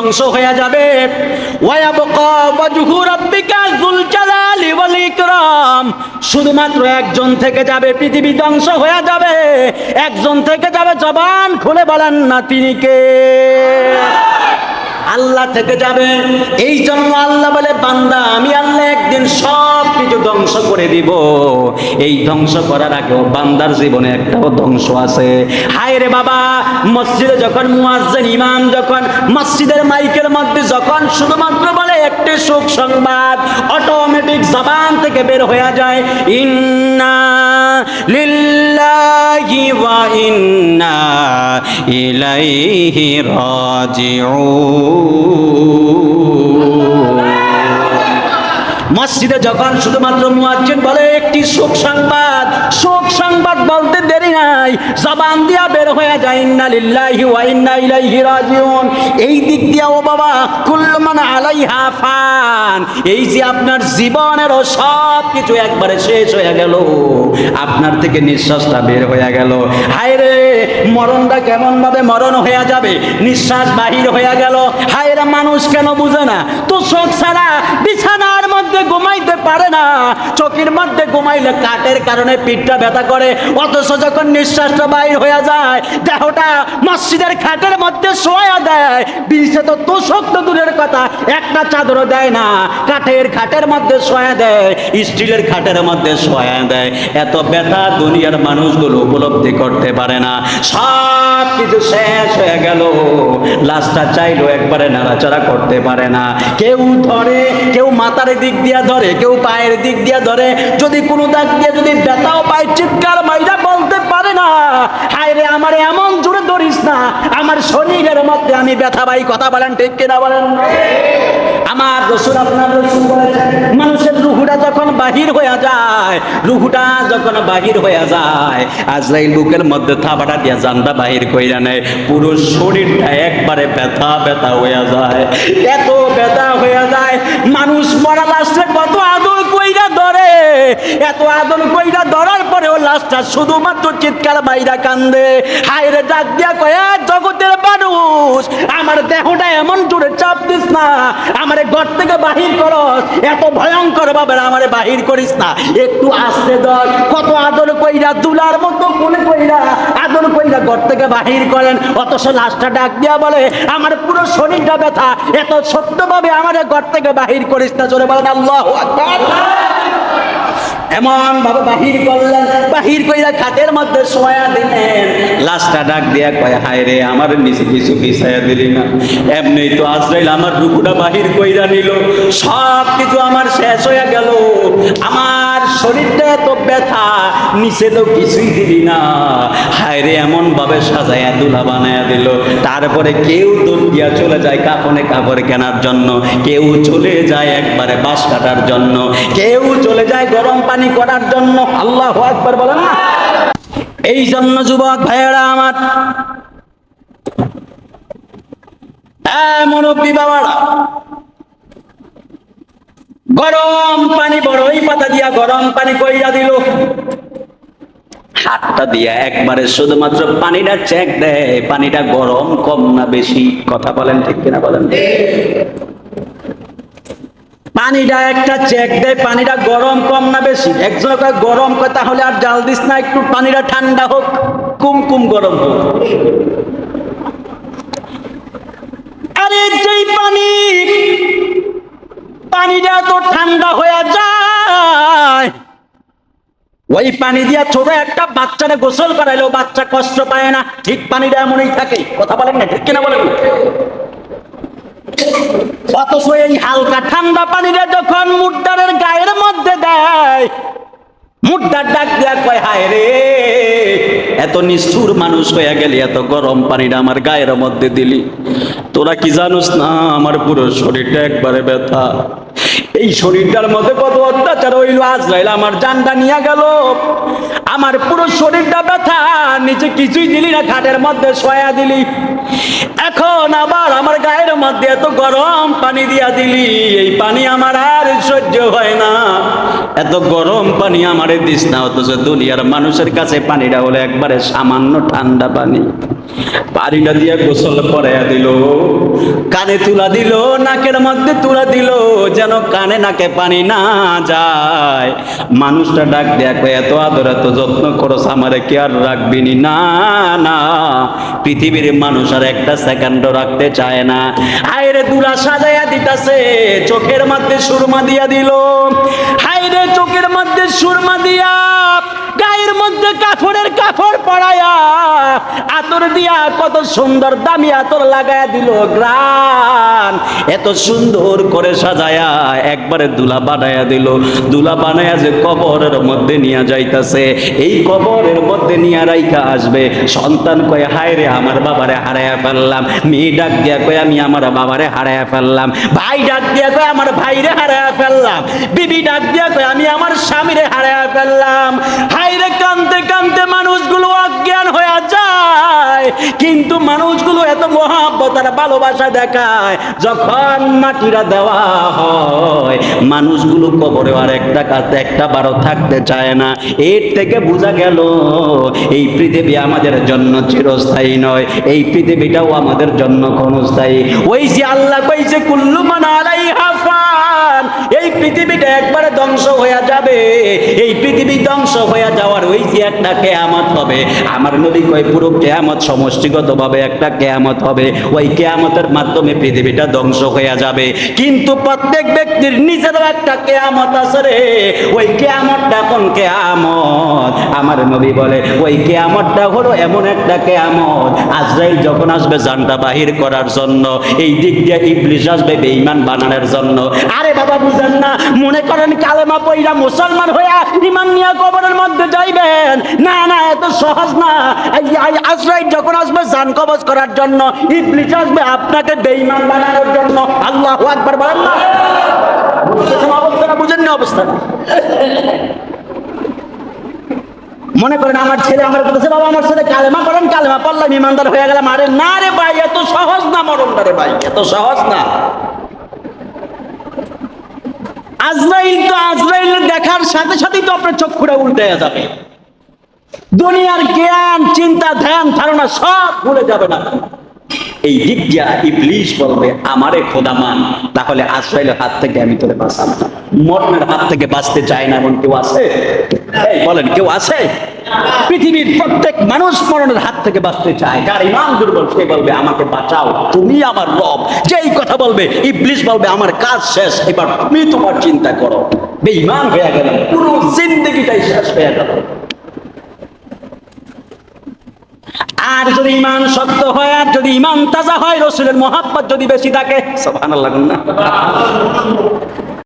ধ্বংস হয়ে যাবে। ওয়ায়াবকা ওয়াজহু রাব্বিকা যুল জালালি ওয়াল ইকরাম, শুধুমাত্র একজন থেকে যাবে, পৃথিবী ধ্বংস হয়ে যাবে, একজন থেকে যাবে, জবান খুলে বলেন না তিনি কে? আল্লাহ থেকে যাবে। এই জন্য আল্লাহ বলে, বান্দা আমি আল্লাহ একদিন সব কিছু ধ্বংস করে দিব। এই ধ্বংস করার আগেও বান্দার জীবনে একটাও ধ্বংস আছে। হায় রে বাবা, মসজিদে যখন মুয়াজ্জিন ইমাম যখন মসজিদের মাইকের মধ্যে যখন শুধুমাত্র বলে একটি সুখ সংবাদ, অটোমেটিক জবান থেকে বের হয়ে যায়, ইন্না লিল্লাহি ওয়া ইন্না ইলাইহি রাজিউন। মসজিদে যখন শুধুমাত্র মুয়াজ্জিন বলে একটি সুখ সংবাদ, সুখ সংবাদ বলতে দেরি নাই, জবান দিয়া বের হয়ে যায় ইন্না লিল্লাহি ওয়া ইন্না ইলাইহি রাজিউন। এই দিক দিয়া ও বাবা, কুল্লু মান আলাইহা ফান, এই যে আপনার জীবনেরও সব কিছু একবারে শেষ হয়ে গেল, আপনার থেকে নিঃশ্বাসটা বের হয়ে গেল। হায় রে, মরণটা কেমন ভাবে মরণ হয়ে যাবে, নিঃশ্বাস বাহির হয়ে গেল। হায় রে, মানুষ কেন বুঝে না? তো চোখ ছাড়া বিছানার মধ্যে ঘুমাইতে পারে না, চোখের মধ্যে ঘুমাইলে কাটের কারণে পিঠটা ব্যথা করে, অথচ যখন নিঃশ্বাসটা বাইর হয়ে যায়, দেহটা মসজিদের খাটের মধ্যে শোয়া দেয়, বিছে তো তোষক তো দূরের কথা, একটা চাদরও দেয় না, কাঠের খাটের মধ্যে শোয়া দেয়, স্টিলের খাটের মধ্যে শোয়া দেয়। এত ব্যথা দুনিয়ার মানুষগুলো উপলব্ধি করতে পারে না। সব কিছু শেষ হয়ে গেল, লাশটা চাইলো একবারে নাড়াচাড়া করতে পারে না। কেউ ধরে, কেউ মাথার দিক দিয়া ধরে, কেউ পায়ের দিক দিয়া ধরে, যদি কোনো দাগ দিয়ে যদি ব্যথাও পায়, চিৎকার মাইরা বলতে পারে না, হায় রে আমার এমন জোরে ধরিস না, আমার শরীরের মধ্যে আমি ব্যথা পাই। কথা বলেন ঠিক কিনা বলেন? আমার রাসূল, আপনার রাসূল বলেছেন, মানুষের রুহুটা যখন বাহির হয়ে যায়, রুহুটা যখন বাহির হয়ে যায়, আজরাইল বুকের মধ্যে থাবাটা দিয়া জানটা বাহির কইরা নেয়, পুরো শরীরটা একবারে ব্যথা ব্যথা হয়ে যায়, এত ব্যথা হয়ে যায়, মানুষ মরা লাশে কত আদর কইরা ধরে, এত আদর কইরা ধরার পরেও লাশটা শুধুমাত্র চিৎকার বাইরা কান্দে। হায় রে, ডাক দিয়া কয়, জগতের মানুষ, আমার দেহটা এমন জোরে চাপ দিস না, আমারে ঘর থেকে বাহির করস, এত ভয়ঙ্কর ভাবে আমারে বাহির করিস না, একটু আস্তে ধর। কত আদর কইরা, দুলার মতো কোলে কইরা আদর কইরা ঘর থেকে বাহির করেন, অথচ লাশটা ডাক দিয়া বলে, আমার পুরো শরীরটা ব্যথা, এত সত্যভাবে আমারে ঘর থেকে বাহির করিস না। জোরে বলেন আল্লাহু আকবার। এমন ভাবে বাহির করলেন, বাহির কইরা খাটের মধ্যে শোয়া দিলেন, লাশটা ডাক দিয়া কয়, হায় রে আমার নিচে কিছু বিছায়া দিলি না, এমনি তো আজরাইল আমার রুহুটা বাহির কইরা নিল, সব কিছু আমার শেষ হয়ে গেল, আমার শরীরটা এত ব্যথা, নিচে তো কিছুই দিলি না। হায় রে, এমন ভাবে সাজায়া দুলা বানায়া দিল। তারপরে কেউ দৌড় দিয়া চলে যায় কাফনে কাপড় কেনার জন্য, কেউ চলে যায় একবারে বাঁশ কাটার জন্য, কেউ চলে যায় গরম পানি করার জন্য। আল্লাহু আকবার বলেন না? এই জন্য যুবক ভাইয়েরা আমার, মুরব্বী বাবারা, গরম পানি বড়ই পাতা দিয়া গরম পানি কইরা দিল, হাতটা দিয়া একবারে শুধুমাত্র পানিটা চেক দেয়, পানিটা গরম কম না বেশি। কথা বলেন ঠিক কিনা বলেন? পানিটা একটা চেক দেয়, পানিটা গরম কম না বেশি। একজন কয় গরম, কয় তাহলে আর জাল দিস না, একটু পানিটা ঠান্ডা হোক, কুমকুম গরম হোক। আরে যেই পানিটা তো ঠান্ডা হয়ে যায়, ওই পানি দিয়া ছোট একটা বাচ্চারে গোসল করাইলেও বাচ্চা কষ্ট পায় না, ঠিক পানিটা এমনই থাকে। কথা বলেন না ঠিক কিনা বলেন? অথচ এই হালকা ঠান্ডা পানিটা যখন মুদ্দারের গায়ের মধ্যে দেয়, মুদ্দার ডাক দিয়া কয়, হায় রে, এত নিষ্ঠুর মানুষ হয়ে গেলি, এত গরম পানিটা আমার গায়ের মধ্যে দিলি, তোরা কি জানোস না আমার পুরো শরীরটা একবারে ব্যথা, এই শরীরটার মধ্যে কত অত্যাচার হইল, আজরাইল আমার জানটা নিয়ে গেল, আমার পুরো শরীরটা ব্যথা, নিচে কিছুই দিলি না, খাটের মধ্যে শোয়া দিলি, এখন আবার আমার গায়ের মধ্যে এত গরম পানি দিয়া দিলি, এই পানি আমার আর সহ্য হয় না, এত গরম পানি আমারে দিস না, অথচ দুনিয়ার মানুষের কাছে পানিটা হলো একবারে সামান্য ঠান্ডা পানি। পানিটা দিয়ে গোসল করাইয়া দিল, কানে তুলা দিল, নাকের মধ্যে তুলা দিল, যেন কানে নাকে পানি না যায়। মানুষটা ডাক দেয়া কয়, এত আদর এত যত্ন করস, আমারে কি আর রাখবি নি? না না, পৃথিবীর মানুষ আর একটা সেকেন্ডও রাখতে চায় না। হায়রে দুলা সাজাইয়া দিতাছে, চোখের মধ্যে সুরমা দিয়া দিল, হায়রে চোখের মধ্যে সুরমা দিয়া, গায়ের মধ্যে কাপড়ের কাপড় পরাইয়া, আতর দিয়া কত সুন্দর দামি আতর লাগায়া দিল, গ্রান এত সুন্দর করে সাজায়া একবারে দুলা বানায়া দিল। দুলা বানায়া যে কবরের মধ্যে নিয়ে যাইতাছে, এই কবরের মধ্যে নিয়ে রাইখা আসবে। সন্তান কয়, হায় রে আমার বাবারে হারায়া ফেললাম। মেয়ে ডাক দিয়া কয়, আমি আমার বাবারে হারায়া ফেললাম। ভাই ডাক দিয়া কয়, আমার ভাইরে হারায়া ফেললাম। বিবি ডাক দিয়া কয়, আমি আমার স্বামীরে হারায়া ফেললাম। হায়রে কানতে কানতে মানুষগুলো অজ্ঞান হয়ে যায়, কিন্তু মানুষগুলো এত মহব্বত আর ভালোবাসা দেখায়। যখন মাটিরা দেওয়া হয়, মানুষগুলো কবরে আর একটা বারো থাকতে চায় না। এর থেকে বোঝা গেল এই পৃথিবী আমাদের জন্য চিরস্থায়ী নয়, এই পৃথিবীটাও আমাদের জন্য ক্ষণস্থায়ী। ওই যে আল্লাহ কইছে, কুল্লু মান আলাইহা ফান, এই পৃথিবীটা একবারে ধ্বংস হয়ে যাবে। এই পৃথিবী ধ্বংস হয়ে যাওয়ার ওই যে একটা কিয়ামত হবে, আমার নবী কয় পুরো কিয়ামত সমষ্টিগতভাবে একটা কিয়ামত হবে। ওই কিয়ামতের মাধ্যমে পৃথিবীটা ধ্বংস হয়ে যাবে, কিন্তু প্রত্যেক ব্যক্তির নিজেরও একটা কিয়ামত আছে রে। ওই কিয়ামতটা কোন কিয়ামত? আমার নবী বলে ওই কিয়ামতটা হলো এমন একটা কিয়ামত, আজরাইল যখন আসবে জানটা বাহির করার জন্য, এই দিক দিয়ে ইবলিস আসবে বেঈমান বানানোর জন্য। আরে বাবা বুঝেন না, মনে করেন কালেমা পয়রা মুসলমান হইয়া ঈমান নিয়ে কবরের মধ্যে যাইবেন? না না, এত সহজ না। আজরাইল যখন আসবে জান কবজ করার জন্য, ইবলিস আসবে আপনাকে বেঈমান বানানোর জন্য। আল্লাহু আকবার বলেন না। অবস্থাটা বুঝেন না? অবস্থা মনে করেন আমার ছেলে আমার বলতেছে, বাবা আমার ছেলে কালেমা পড়েন, কালেমা পড়লাম ইমানদার হয়ে গেলাম। আরে না রে ভাই, এত সহজ না মরণটা রে ভাই, এত সহজ না। আজরাইল তো আজরাইল দেখার সাথে সাথেই তো আপনার চক্ষুটা উল্টে যাবে, দুনিয়ার জ্ঞান চিন্তা ধ্যান ধারণা সব ভুলে যাবে না। এই দিক দিয়া ইবলিস বলবে, আমারে খোদা মান, তাহলে আজরাইলের হাত থেকে আমি তোরে বাঁচাবো। মরণের হাত থেকে বাঁচতে চায় না এমন কেউ আছে? বলেন, কেউ আছে? পৃথিবীর প্রত্যেক মানুষ মরণের হাত থেকে বাঁচতে চায়। যার ঈমান দুর্বল সে বলবে, আমাকে বাঁচাও, তুমি আমার রব। যেই কথা বলবে ইবলিস বলবে, আমার কাজ শেষ, এবার তুমি তোমার চিন্তা করো। বেঈমান হয়ে গেল, পুরো জিন্দেগিটাই শেষ হয়ে গেল। আর যদি ঈমান শক্ত হয়, আর যদি ঈমান তাজা হয়, রাসূলের মহব্বত যদি বেশি থাকে, সুবহানাল্লাহ।